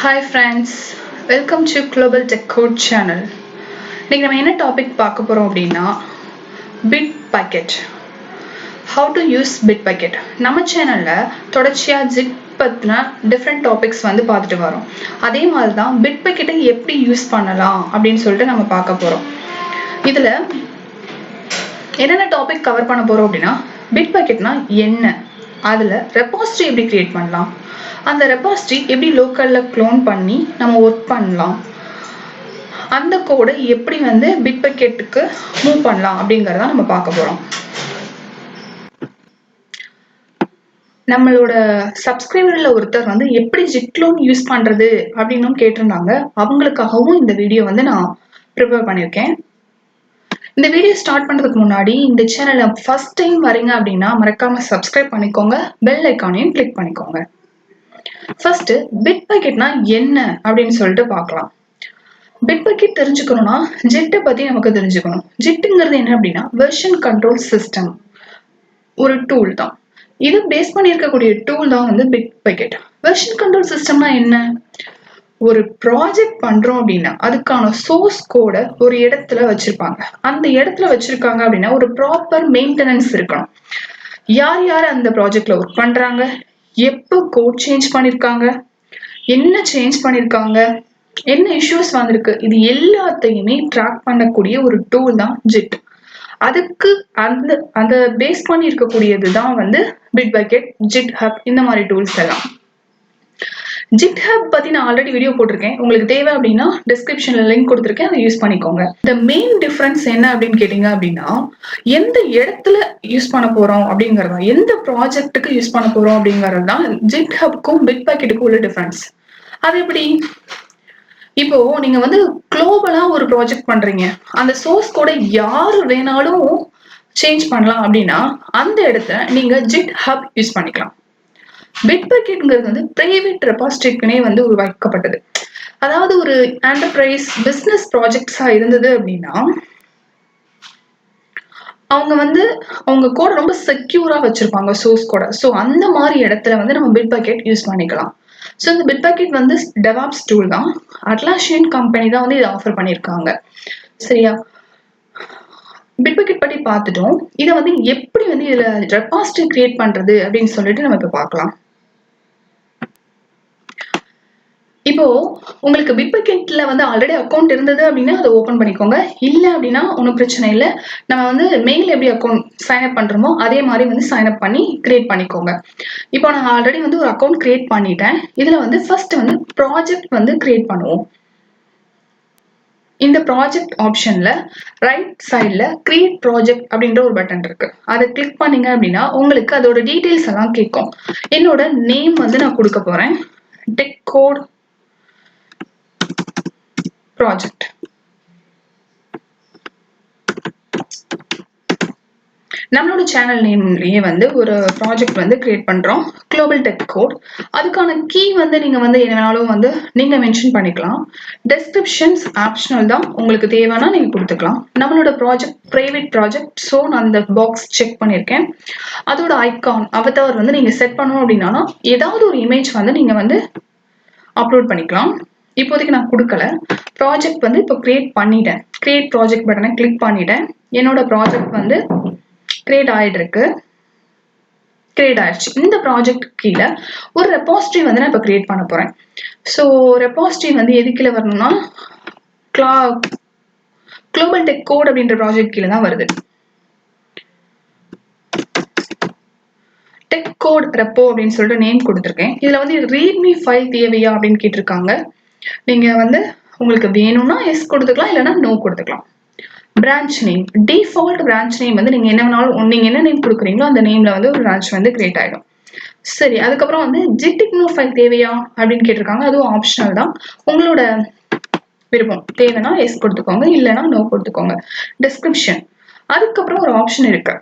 Hi friends, welcome to Global Tech Code channel. இன்னைக்கு நம்ம என்ன டாபிக் பார்க்க போறோம் அப்படின்னா Bitbucket. How to use Bitbucket. நம்ம சேனல்ல தொடர்ச்சியா ஜிட் பத்தின டிஃப்ரெண்ட் டாபிக்ஸ் வந்து பார்த்துட்டு வரோம். அதே மாதிரி தான் Bitbucket-ஐ எப்படி யூஸ் பண்ணலாம் அப்படின்னு சொல்லிட்டு நம்ம பார்க்க போறோம். இதுல என்னென்ன டாபிக் கவர் பண்ண போறோம் அப்படின்னா Bitbucket-னா என்ன, அதுல ரெபாசிட்டரி எப்படி கிரியேட் பண்ணலாம், அந்த ரெபாசிட்டரி எப்படி லோக்கல்ல க்ளோன் பண்ணி நம்ம ஒர்க் பண்ணலாம், அந்த கோடை எப்படி வந்து Bitbucket-க்கு மூவ் பண்ணலாம் அப்படிங்கறத நம்ம பார்க்க போறோம். நம்மளோட சப்ஸ்கிரைபர்ல ஒருத்தர் வந்து எப்படி ஜிட் க்ளோன் யூஸ் பண்றது அப்படின்னு கேட்டிருந்தாங்க. அவங்களுக்காகவும் இந்த வீடியோ வந்து நான் ப்ரிப்பேர் பண்ணியிருக்கேன். இந்த வீடியோ ஸ்டார்ட் பண்றதுக்கு முன்னாடி இந்த சேனலை ஃபர்ஸ்ட் டைம் வரீங்க அப்படின்னா மறக்காம சப்ஸ்கிரைப் பண்ணிக்கோங்க, பெல் ஐக்கானையும் கிளிக் பண்ணிக்கோங்க. ஃபர்ஸ்ட் Bitbucket-னா என்ன அப்படின்னு சொல்லிட்டு பார்க்கலாம். Bitbucket தெரிஞ்சுக்கணும்னா ஜிட்டை பத்தி நமக்கு தெரிஞ்சுக்கணும். ஜிட்டுங்கிறது என்ன அப்படின்னா வெர்ஷன் கண்ட்ரோல் சிஸ்டம், ஒரு டூல் தான். இது பேஸ் பண்ணி இருக்கக்கூடிய டூல் தான் வந்து Bitbucket. வெர்ஷன் கண்ட்ரோல் சிஸ்டம்னா என்ன? ஒரு ப்ராஜெக்ட் பண்றோம் அப்படின்னா அதுக்கான சோர்ஸ் கோட ஒரு இடத்துல வச்சிருப்பாங்க. அந்த இடத்துல வச்சிருக்காங்க அப்படின்னா ஒரு ப்ராப்பர் மெயின்டெனன்ஸ் இருக்கணும். யார் யார் அந்த ப்ராஜெக்ட்ல ஒர்க் பண்றாங்க, எப்போ கோட் சேஞ்ச் பண்ணிருக்காங்க, என்ன சேஞ்ச் பண்ணிருக்காங்க, என்ன இஷ்யூஸ் வந்திருக்கு, இது எல்லாத்தையுமே ட்ராக் பண்ணக்கூடிய ஒரு டூல் தான் ஜிட். அதுக்கு அந்த அந்த பேஸ் பண்ணி இருக்கக்கூடியது தான் வந்து Bitbucket, GitHub இந்த மாதிரி டூல்ஸ் எல்லாம். GitHub பத்தி நான் ஆல்ரெடி வீடியோ போட்டிருக்கேன். உங்களுக்கு தேவை அப்படின்னா டிஸ்கிரிப்ஷன்ல லிங்க் கொடுத்துருக்கேன், அதை யூஸ் பண்ணிக்கோங்க. இந்த மெயின் டிஃபரன்ஸ் என்ன அப்படின்னு கேட்டீங்க அப்படின்னா எந்த இடத்துல யூஸ் பண்ண போறோம் அப்படிங்கறதா, எந்த ப்ராஜெக்ட்டுக்கு யூஸ் பண்ண போறோம் அப்படிங்கறது தான் GitHubக்கும் Bitbucket-க்கும் உள்ள டிஃபரன்ஸ். அது எப்படி? இப்போ நீங்க வந்து குளோபலா ஒரு ப்ராஜெக்ட் பண்றீங்க, அந்த சோர்ஸ் கூட யாரு வேணாலும் சேஞ்ச் பண்ணலாம் அப்படின்னா அந்த இடத்துல நீங்க GitHub யூஸ் பண்ணிக்கலாம். Bitbucket-ங்கிறது வந்து பிரைவேட் ரெபாசிட்டரிக்குனே வந்து உருவாக்கப்பட்டது. அதாவது ஒரு என்டர்பிரைஸ் பிசினஸ் ப்ராஜெக்ட்ஸா இருந்தது அப்படின்னா அவங்க வந்து அவங்க கோட் ரொம்ப செக்யூரா வச்சிருப்பாங்க சோர்ஸ் கோட. ஸோ அந்த மாதிரி இடத்துல வந்து நம்ம Bitbucket யூஸ் பண்ணிக்கலாம். ஸோ இந்த Bitbucket வந்து டெவாப்ஸ் டூல் தான். அட்லாசியன் கம்பெனி தான் வந்து இதை ஆஃபர் பண்ணியிருக்காங்க. சரியா? Bitbucket பத்தி பார்த்துட்டோம். இதை வந்து எப்படி வந்து இதுல ரெபாசிட்டரி கிரியேட் பண்றது அப்படின்னு சொல்லிட்டு நம்ம இப்ப பார்க்கலாம். இப்போ உங்களுக்கு Bitbucket-ல வந்து ஆல்ரெடி அக்கௌண்ட் இருந்தது அப்படின்னா அதை ஓபன் பண்ணிக்கோங்க. இல்ல அப்படின்னா ஒன்றும் பிரச்சனை இல்லை. நம்ம வந்து மெயில் எப்படி அக்கௌண்ட் சைன் அப் பண்றோமோ அதே மாதிரி வந்து சைன் அப் பண்ணி கிரியேட் பண்ணிக்கோங்க. இப்போ நான் ஆல்ரெடி வந்து ஒரு அக்கௌண்ட் கிரியேட் பண்ணிட்டேன். இதுல வந்து ஃபர்ஸ்ட் வந்து ப்ராஜெக்ட் வந்து கிரியேட் பண்ணுவோம். இந்த ப்ராஜெக்ட் ஆப்ஷன்ல ரைட் சைட்ல கிரியேட் ப்ராஜெக்ட் அப்படின்ற ஒரு பட்டன் இருக்கு. அதை கிளிக் பண்ணீங்க அப்படின்னா உங்களுக்கு அதோட டீடைல்ஸ் எல்லாம் கேட்கும். என்னோட நேம் வந்து நான் கொடுக்க போறேன், டெக் கோட் ப்ராஜெக்ட். நம்மளோட சேனல் நேம்லயே வந்து ஒரு ப்ராஜெக்ட் வந்து கிரியேட் பண்றோம், குளோபல் டெக் கோட். அதுக்கான கீ வந்து நீங்க வந்து என்ன வேணாலும் வந்து நீங்க மென்ஷன் பண்ணிக்கலாம். டெஸ்கிரிப்ஷன்ஸ் ஆப்ஷனல் தான், உங்களுக்கு தேவைன்னா நீங்க கொடுத்துக்கலாம். நம்மளோட ப்ராஜெக்ட் பிரைவேட் ப்ராஜெக்ட், ஸோ நான் அந்த பாக்ஸ் செக் பண்ணியிருக்கேன். அதோட ஐகான் அவதார் வந்து நீங்க செட் பண்ணணும் அப்படின்னா ஏதாவது ஒரு இமேஜ் வந்து நீங்க வந்து அப்லோட் பண்ணிக்கலாம். இப்போதைக்கு நான் கொடுக்கல. ப்ராஜெக்ட் வந்து இப்போ கிரியேட் பண்ணிட்டேன். கிரியேட் ப்ராஜெக்ட் பட்டனை கிளிக் பண்ணிட்டேன். என்னோட ப்ராஜெக்ட் வந்து கிரியேட் ஆயிடுச்சு. இந்த ப்ராஜெக்ட் கீழே ஒரு ரெபாசிட்டரி வந்து நான் இப்போ கிரியேட் பண்ண போறேன். ஸோ ரெபாசிட்டரி வந்து எது கீழே வரணும்னா குளோபல் டெக் கோட் அப்படின்ற ப்ராஜெக்ட் கீழே தான் வருது. டெக் கோட் ரெப்போ அப்படின்னு சொல்லிட்டு நேம் கொடுத்துருக்கேன். இதுல வந்து ரீட்மி ஃபைல் தேவையா அப்படின்னு கேட்டிருக்காங்க. நீங்க வந்து உங்களுக்கு வேணும்னா எஸ் கொடுத்துக்கலாம், இல்லைன்னா நோ கொடுத்துக்கலாம். Branch name, default branch name வந்து நீங்க என்ன வேணாலும் நீங்க என்ன நேம் கொடுக்குறீங்களோ அந்த நேம்ல வந்து ஒரு பிரான்ச் வந்து கிரியேட் ஆயிடும். சரி, அதுக்கப்புறம் வந்து ஜிட்டிக்னோ ஃபைல் தேவையா அப்படின்னு கேட்டிருக்காங்க. அதுவும் ஆப்ஷனல் தான், உங்களோட விருப்பம். தேவைன்னா எஸ் கொடுத்துக்கோங்க, இல்லைன்னா நோ கொடுத்துக்கோங்க. டிஸ்கிரிப்ஷன், அதுக்கப்புறம் ஒரு ஆப்ஷன் இருக்கு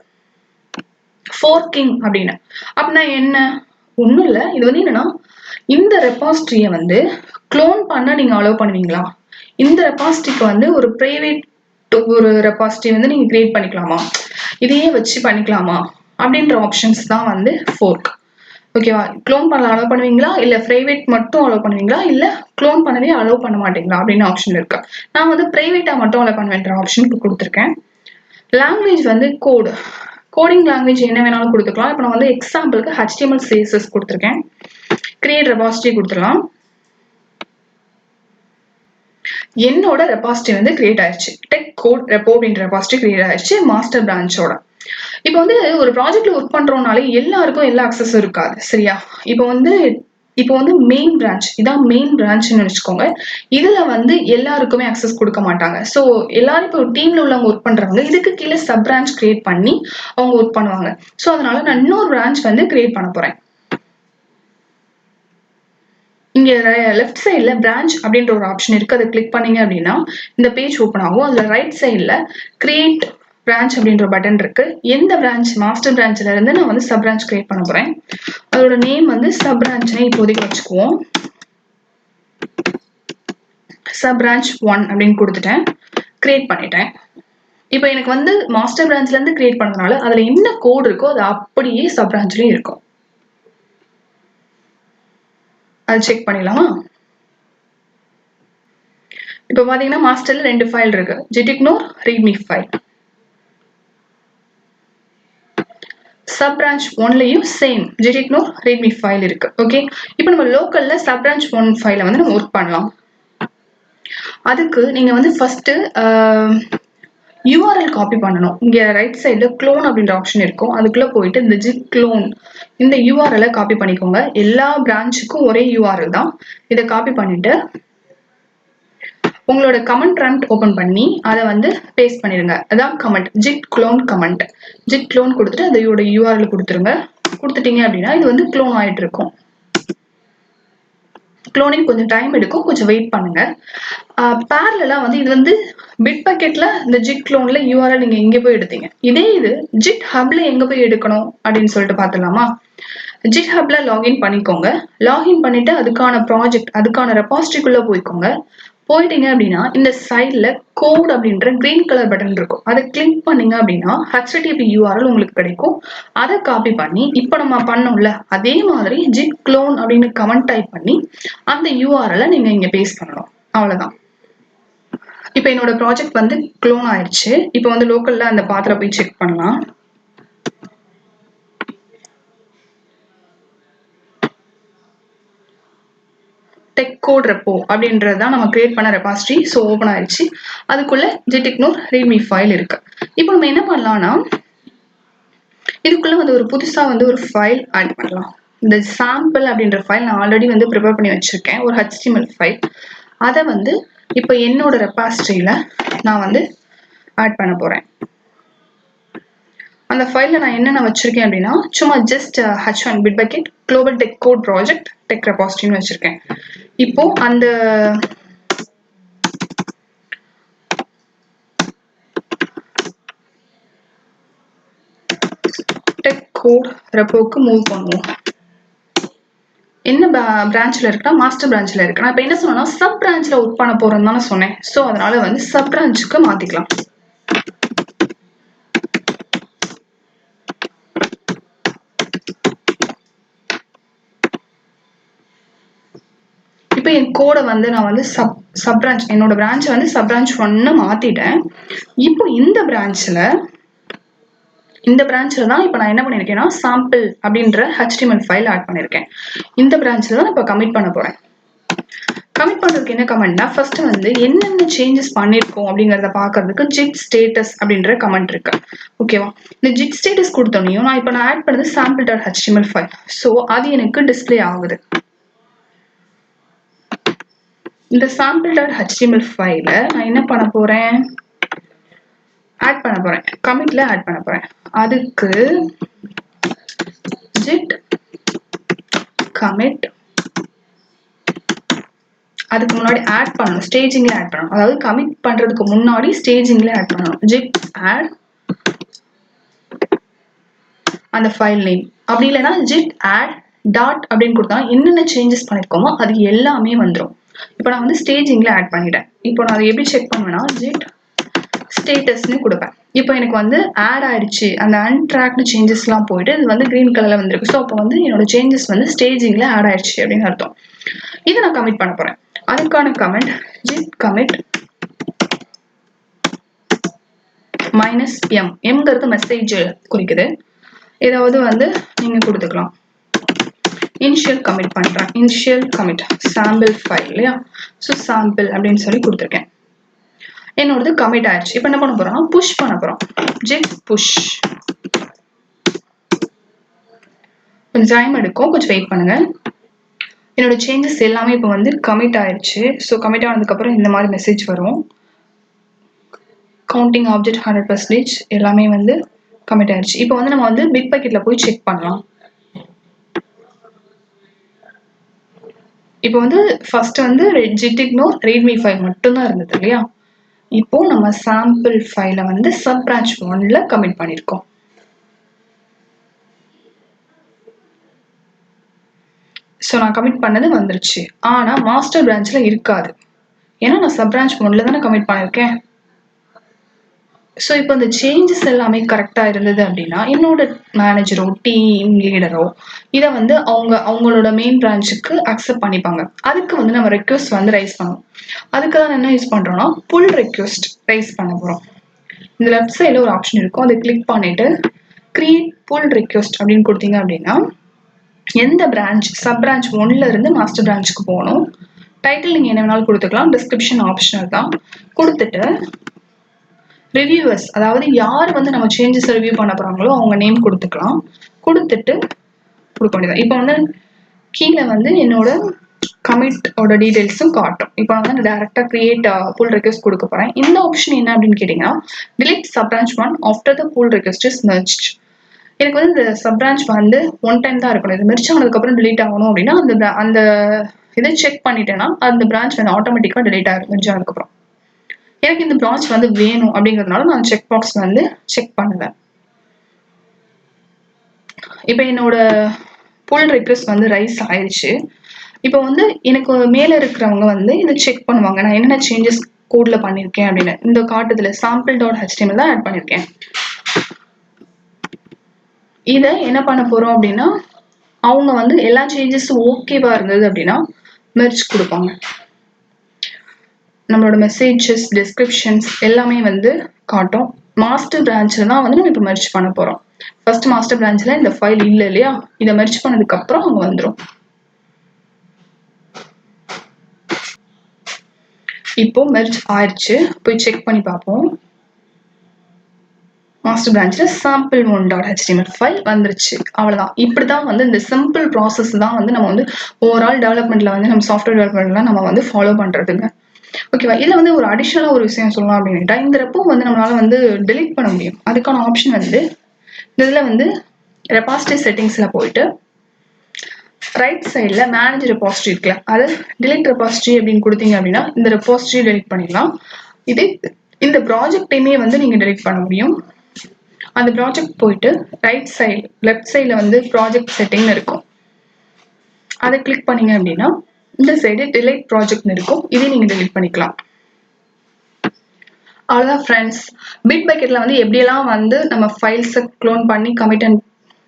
ஃபோர்க்கிங் அப்படின்னு. அப்படின்னா என்ன? ஒன்றும் இல்லை, இது வந்து என்னன்னா இந்த ரெபாசிட்டரியை வந்து க்ளோன் பண்ண நீங்க அலோவ் பண்ணுவீங்களா, இந்த ரெபாசிட்டரிக்கு வந்து ஒரு பிரைவேட் ஒரு ரெபாசிட்டரி வந்து நீங்க கிரியேட் பண்ணிக்கலாமா, இதையே வச்சு பண்ணிக்கலாமா அப்படின்ற ஆப்ஷன்ஸ் தான் வந்து ஃபோர்க். ஓகேவா? க்ளோன் பண்ண அலோவ் பண்ணுவீங்களா, இல்லை ப்ரைவேட் மட்டும் அலோவ் பண்ணுவீங்களா, இல்லை க்ளோன் பண்ணவே அலோவ் பண்ண மாட்டீங்களா அப்படின்னு ஆப்ஷன் இருக்கு. நான் வந்து ப்ரைவேட்டாக மட்டும் அலோவ் பண்ணுவேன்ற ஆப்ஷனுக்கு கொடுத்துருக்கேன். லாங்குவேஜ் வந்து கோடிங் லாங்குவேஜ் என்ன வேணாலும் கொடுத்துக்கலாம். இப்போ நான் வந்து எக்ஸாம்பிளுக்கு HTML CSS கொடுத்துருக்கேன். கிரியேட் ரெபாசிட்டரி கொடுத்துடலாம். என்னோட ரெபாசிட்டரி வந்து கிரியேட் ஆயிடுச்சு. டெக் கோட் ரெப்போ அப்படின்ற ரெபாசிட்டரி கிரியேட் ஆயிடுச்சு மாஸ்டர் பிரான்ச்சோட. இப்போ வந்து ஒரு ப்ராஜெக்ட்ல ஒர்க் பண்றோம்னாலே எல்லாருக்கும் எல்லா அக்சஸும் இருக்காது, சரியா? இப்போ வந்து மெயின் பிரான்ச், இதான் மெயின் பிரான்ச்னு நினைச்சுக்கோங்க. இதுல வந்து எல்லாருக்குமே அக்சஸ் கொடுக்க மாட்டாங்க. ஸோ எல்லாரும் இப்போ டீம்ல உள்ளவங்க ஒர்க் பண்றவங்க இதுக்கு கீழே சப் பிரான்ச் கிரியேட் பண்ணி அவங்க ஒர்க் பண்ணுவாங்க. ஸோ அதனால நான் இன்னொரு பிரான்ச் வந்து கிரியேட் பண்ண போறேன். இங்க லெஃப்ட் சைட்ல பிரான்ச் அப்படின்ற ஒரு ஆப்ஷன் இருக்கு. அதை கிளிக் பண்ணீங்க அப்படின்னா இந்த பேஜ் ஓப்பன் ஆகும். அதுல ரைட் சைட்ல கிரியேட் பிரான்ச் அப்படின்ற பட்டன் இருக்கு. எந்த பிரான்ச், மாஸ்டர் பிரான்ச்ல இருந்து நான் வந்து சப் பிரான்ச் கிரியேட் பண்ண போறேன். அதோட நேம் வந்து சப் பிரான்ச்னே இப்போதைக்கு வச்சுக்குவோம். சப் பிரான்ச் 1 அப்படின்னு கொடுத்துட்டேன், கிரியேட் பண்ணிட்டேன். இப்போ எனக்கு வந்து மாஸ்டர் பிரான்ச்ல இருந்து கிரியேட் பண்ணதுனால அதுல என்ன கோட் இருக்கோ அது அப்படியே சப் பிரான்ச்லயும் இருக்கும். அது செக் பண்ணிடலாமா? இப்போ பாத்தீங்கன்னா மாஸ்டர்ல 2 ஃபைல் இருக்கு, gitignore readme file. Sub branch 1லயும் சேம் ஜிட்டிக்னோர் ரீட்மி ஃபைல் இருக்கு. ஓகே, இப்போ நம்ம லோக்கல்ல சப் பிரான்ச் 1 ஃபைலை வந்து நம்ம ஒர்க் பண்ணலாம். அதுக்கு நீங்க வந்து ஃபர்ஸ்ட் URL காப்பி பண்ணணும். இங்க ரைட் சைட்ல க்ளோன் அப்படின்ற ஆப்ஷன் இருக்கும். அதுக்குள்ள போயிட்டு இந்த ஜிட் க்ளோன் இந்த URL காப்பி பண்ணிக்கோங்க. எல்லா பிரான்ச்சுக்கும் ஒரே URL தான். இதை காப்பி பண்ணிட்டு உங்களோட கமெண்ட் ப்ராம்ப்ட் ஓபன் பண்ணி அதை வந்து பேஸ்ட் பண்ணிடுங்க. அதான் comment, GID clone comment. GID clone கொடுத்துட்டு அதோட URL கொடுத்துருங்க. கொடுத்துட்டீங்க அப்படின்னா இது வந்து க்ளோன் ஆயிட்டு இருக்கும். க்ளோனிங் கொஞ்சம் டைம் எடுக்கும், கொஞ்சம் வெயிட் பண்ணுங்க. பேரலா வந்து இது வந்து பிட்பக்கெட்ல இந்த ஜிட் க்ளோன்ல URL நீங்க எங்க போய் எடுத்தீங்க, இதே இது ஜிட் ஹப்ல எங்க போய் எடுக்கணும் அப்படின்னு சொல்லிட்டு பார்த்துலாமா? ஜிட் ஹப்ல லாகின் பண்ணிக்கோங்க. லாகின் பண்ணிட்டு அதுக்கான ப்ராஜெக்ட், அதுக்கான ரெபாசிட்டரிக்குள்ள போய்க்கோங்க. போயிட்டீங்க அப்படின்னா இந்த சைட்ல கோட் அப்படின்ற கிரீன் கலர் பட்டன் இருக்கும். அதை கிளிக் பண்ணீங்க அப்படின்னா HTTP URL உங்களுக்கு கிடைக்கும். அதை காப்பி பண்ணி இப்போ நம்ம பண்ணோம்ல அதே மாதிரி ஜிட் க்ளோன் அப்படின்னு கமெண்ட் டைப் பண்ணி அந்த URL நீங்க இங்க பேஸ்ட் பண்ணணும். அவ்வளவுதான். இப்போ என்னோட ப்ராஜெக்ட் வந்து க்ளோன் ஆயிடுச்சு. இப்போ வந்து லோக்கல்ல அந்த பாத்திர போய் செக் பண்ணலாம். டெக் கோட் ரெப்போ அப்படின்றதுதான் நம்ம கிரியேட் பண்ண ரெபாசிட்டரி. ஸோ ஓப்பன் ஆயிடுச்சு. அதுக்குள்ள ஜிட்டிக்னோர் ரீட்மி ஃபைல் இருக்கு. இப்போ நம்ம என்ன பண்ணலாம்னா இதுக்குள்ள வந்து ஒரு புதுசா வந்து ஒரு ஃபைல் ஆட் பண்ணலாம். இந்த சாம்பிள் அப்படின்ற ஃபைல் நான் ஆல்ரெடி வந்து ப்ரிப்பேர் பண்ணி வச்சிருக்கேன், ஒரு HTML ஃபைல். அதை வந்து இப்போ என்னோட ரெபாசிட்டரியில நான் வந்து ஆட் பண்ண போறேன். அந்த ஃபைல்ல நான் என்னென்ன வச்சிருக்கேன் அப்படின்னா சும்மா just H1 Bitbucket Global Tech Code Project Tech Repository வச்சிருக்கேன். இப்போ அந்த டெக் கோட் ரெப்போக்கு மூவ் பண்ணுவோம். என்ன பிரான்ச்ல இருக்குன்னா மாஸ்டர் பிரான்ச்ல இருக்கு. நான் இப்போ என்ன சொன்னா சப் பிரான்ச்ல ஒர்க் பண்ண போறேன்னு தானே சொன்னேன். ஸோ அதனால வந்து சப் பிரான்ச்சுக்கு மாத்திக்கலாம். இப்போ என் கோடை வந்து நான் வந்து சப் பிரான்ச், என்னோட பிரான்ச் வந்து சப் பிரான்ச் 1 மாத்திட்டேன். இப்போ இந்த பிரான்ச்ல தான் இப்போ நான் என்ன பண்ணிருக்கேன்னா சாம்பிள் அப்படின்ற HTML ஃபைல் ஆட் பண்ணிருக்கேன். இந்த பிரான்ச்ல தான் இப்போ கமிட் பண்ண போறேன். கமிட் பண்றதுக்கு என்ன கமெண்ட்னா ஃபர்ஸ்ட் வந்து என்னென்ன சேஞ்சஸ் பண்ணிருக்கோம் அப்படிங்கறத பாக்குறதுக்கு ஜிட் ஸ்டேட்டஸ் அப்படின்ற கமெண்ட் இருக்கு. ஓகேவா? இந்த ஜிட் ஸ்டேட்டஸ் கொடுத்தோனையும் நான் இப்போ ஆட் பண்ணது sample.html ஃபைல். ஸோ அது எனக்கு டிஸ்பிளே ஆகுது. இந்த sample.html ஃபைல நான் என்ன பண்ண போறேன், ஆட் பண்ண போறேன், கமிட்ல ஆட் பண்ண போறேன். அதுக்கு ஜிட் கமிட், அதுக்கு முன்னாடி ஆட் பண்ணணும், ஸ்டேஜிங்ல ஆட் பண்ணணும். அதாவது கமிட் பண்றதுக்கு முன்னாடி ஸ்டேஜிங்ல ஆட் பண்ணணும். ஜிட் ஆட் அந்த ஃபைல் நேம், அப்படி இல்லைன்னா ஜிட் ஆட் டாட் அப்படின்னு கொடுத்தா என்னென்ன சேஞ்சஸ் பண்ணிருக்கோமோ அது எல்லாமே வந்துடும். இப்போ நான் வந்து ஸ்டேஜிங்ல ஆட் பண்ணிட்டேன். இப்போ நான் அதை எப்படி செக் பண்ணுவேன்னா ஜிட் ஸ்டேட்டஸ்னு கொடுப்பேன். இப்போ எனக்கு வந்து ஆட் ஆயிடுச்சு, அந்த அன்ட்ராக்டு சேஞ்சஸ்லாம் போயிட்டு இது வந்து கிரீன் கலர்ல வந்திருக்கு. ஸோ அப்போ வந்து என்னோட சேஞ்சஸ் வந்து ஸ்டேஜிங்ல ஆட் ஆயிடுச்சு அப்படின்னு அர்த்தம். இதை நான் கமிட் பண்ண போறேன். அதுக்கான கமெண்ட் git commit -m. mங்கிறது மெசேஜ் குறிக்குது. ஏதாவது வந்து நீங்க கொடுத்துக்கலாம். இனிஷியல் கமிட் பண்றேன். இனிஷியல் கமிட் சாம்பிள் ஃபைல் இல்லையா? ஸோ சாம்பிள் அப்படின்னு சொல்லி கொடுத்துருக்கேன். என்னோடது கமிட் ஆயிடுச்சு. இப்போ என்ன பண்ண போறோம்னா புஷ் பண்ண போறோம். git push. கொஞ்சம் டைம் எடுக்கும், கொஞ்சம் வெயிட் பண்ணுங்க. என்னோட சேஞ்சஸ் எல்லாமே இப்போ வந்து கமிட் ஆயிடுச்சு. ஸோ கமிட் ஆனதுக்கப்புறம் இந்த மாதிரி மெசேஜ் வரும். கவுண்டிங் ஆப்ஜெக்ட் 100% எல்லாமே வந்து கமிட் ஆயிடுச்சு. இப்போ வந்து நம்ம வந்து பிட்பக்கெட்ல போய் செக் பண்ணலாம். இப்போ வந்து ஃபர்ஸ்ட் வந்து git ignore readme ஃபைல் மட்டும்தான் இருந்தது இல்லையா? இப்போ நம்ம சாம்பிள் ஃபைலை வந்து subbranch 1ல கமிட் பண்ணியிருக்கோம். ஸோ நான் கமிட் பண்ணது வந்துருச்சு. ஆனால் மாஸ்டர் பிரான்ச்ல இருக்காது. ஏன்னா நான் subbranch 1ல தானே கமிட் பண்ணியிருக்கேன். ஸோ இப்போ இந்த சேஞ்சஸ் எல்லாமே கரெக்டாக இருந்தது அப்படின்னா என்னோட மேனேஜரோ டீம் லீடரோ இதை வந்து அவங்களோட மெயின் பிரான்ச்சுக்கு அக்செப்ட் பண்ணிப்பாங்க. அதுக்கு வந்து நம்ம ரெக்வஸ்ட் வந்து ரைஸ் பண்ணணும். அதுக்கு தான் என்ன யூஸ் பண்ணுறோம்னா புல் ரெக்வஸ்ட் ரைஸ் பண்ண போகிறோம். இந்த லெஃப்ட் சைடில் ஒரு ஆப்ஷன் இருக்கும். அதை கிளிக் பண்ணிட்டு கிரியேட் புல் ரெக்வஸ்ட் அப்படின்னு கொடுத்தீங்க அப்படின்னா எந்த பிரான்ச் சப்-பிரான்ச் 1ல இருந்து மாஸ்டர் பிரான்ச்சுக்கு போகணும். டைட்டில் நீங்கள் என்ன வேணாலும் கொடுத்துக்கலாம். டிஸ்கிரிப்ஷன் ஆப்ஷனல் தான். கொடுத்துட்டு ரிவ்யூவர்ஸ், அதாவது யார் வந்து நம்ம சேஞ்சஸ் ரிவ்யூ பண்ண போகிறாங்களோ அவங்க நேம் கொடுத்துக்கலாம். கொடுத்துட்டு கொடுக்க வேண்டியதான். இப்போ வந்து கீழே வந்து என்னோட கமிட்டோட டீடைல்ஸும் காட்டும். இப்போ நான் வந்து டேரெக்டாக கிரியேட் புல் ரெக்வஸ்ட் கொடுக்க போகிறேன். இந்த ஆப்ஷன் என்ன அப்படின்னு கேட்டிங்கன்னா delete subbranch 1 after the pull request is merged. எனக்கு வந்து இந்த சப்-பிரான்ச் வந்து ஒன் டைம் தான் இருக்கணும். இது மெர்ஜ் ஆனதுக்கப்புறம் delete ஆகணும் அப்படின்னா அந்த இதை செக் பண்ணிட்டேன்னா அந்த பிரான்ச் வந்து ஆட்டோமேட்டிக்காக delete ஆகிடும் மெர்ஜ் ஆனதுக்கப்புறம். எனக்கு இந்த பிரான்ச் வந்து வேணும் அப்படிங்கிறதுனால நான் செக் பாக்ஸ் வந்து செக் பண்ணுவேன். இப்போ என்னோட புல் ரெக்வஸ்ட் வந்து ரைஸ் ஆயிடுச்சு. இப்போ வந்து எனக்கு மேலே இருக்கிறவங்க வந்து இதை செக் பண்ணுவாங்க. நான் என்னென்ன சேஞ்சஸ் கோடில் பண்ணியிருக்கேன் அப்படின்னு. இந்த காட்டுதுல sample.html தான் ஆட் பண்ணியிருக்கேன். இதை என்ன பண்ண போகிறோம் அப்படின்னா அவங்க வந்து எல்லா சேஞ்சஸும் ஓகேவா இருந்தது அப்படின்னா மெர்ஜ் கொடுப்பாங்க. நம்மளோட மெசேஜஸ் டிஸ்கிரிப்ஷன்ஸ் எல்லாமே வந்து காட்டும். மாஸ்டர் பிரான்ச்சில் தான் வந்து நம்ம இப்போ மெர்ஜ் பண்ண போகிறோம். ஃபர்ஸ்ட் மாஸ்டர் பிரான்ச்சில் இந்த ஃபைல் இல்லை இல்லையா? இதை மெர்ஜ் பண்ணதுக்கப்புறம் அவங்க வந்துடும். இப்போ மெர்ஜ் ஆயிடுச்சு. போய் செக் பண்ணி பார்ப்போம். மாஸ்டர் பிரான்ச்சில் sample1.html ஃபைல் வந்துருச்சு. அவ்வளோதான். இப்படி தான் வந்து இந்த சிம்பிள் ப்ராசஸ் தான் வந்து நம்ம வந்து ஓவரால் டெவலப்மெண்ட்டில் வந்து நம்ம சாஃப்ட்வேர் டெவலப்மெண்ட்லாம் நம்ம வந்து ஃபாலோ பண்ணுறதுங்க. ஓகேவா? இதில் வந்து ஒரு அடிஷ்னலாக ஒரு விஷயம் சொல்லலாம் அப்படின்ட்டா இந்த ரெப்போ வந்து நம்மளால் வந்து டெலிட் பண்ண முடியும். அதுக்கான ஆப்ஷன் வந்து இதில் வந்து ரெபாசிட்டரி செட்டிங்ஸில் போயிட்டு ரைட் சைடில் மேனேஜ் ரெபாசிட்டரி இருக்குல்ல, அது delete ரெபாசிட்டரி அப்படின்னு கொடுத்தீங்க அப்படின்னா இந்த ரெபாசிட்டரி டெலிட் பண்ணிடலாம். இந்த ப்ராஜெக்டையுமே வந்து நீங்கள் டெலிட் பண்ண முடியும். அந்த ப்ராஜெக்ட் போயிட்டு லெஃப்ட் சைடில் வந்து ப்ராஜெக்ட் செட்டிங்னு இருக்கும். அதை கிளிக் பண்ணீங்க அப்படின்னா இந்த சைடு delete ப்ராஜெக்ட்னு இருக்கும். இதை நீங்கள் டெலிட் பண்ணிக்கலாம். அவ்வளோதான் ஃப்ரெண்ட்ஸ். பிட்பக்கெட்டில் வந்து எப்படியெல்லாம் வந்து நம்ம ஃபைல்ஸை க்ளோன் பண்ணி கமிட் அண்ட்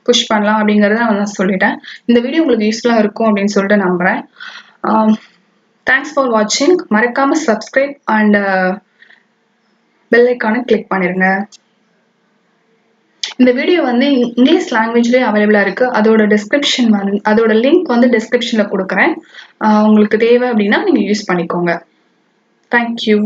புஷ் பண்ணலாம் அப்படிங்கிறத நான் சொல்லிட்டேன். இந்த வீடியோ உங்களுக்கு யூஸ்ஃபுல்லாக இருக்கும் அப்படின்னு சொல்லிட்டு நம்புகிறேன். தேங்க்ஸ் ஃபார் வாட்சிங். மறக்காமல் சப்ஸ்கிரைப் அண்ட் பெல் ஐக்கானை கிளிக் பண்ணிடுங்க. இந்த வீடியோ வந்து இங்கிலீஷ் லாங்குவேஜ்லேயே அவைலபிளாக இருக்குது. அதோட லிங்க் வந்து டிஸ்கிரிப்ஷனில் கொடுக்குறேன். உங்களுக்கு தேவை அப்படின்னா நீங்கள் யூஸ் பண்ணிக்கோங்க. தேங்க்யூ.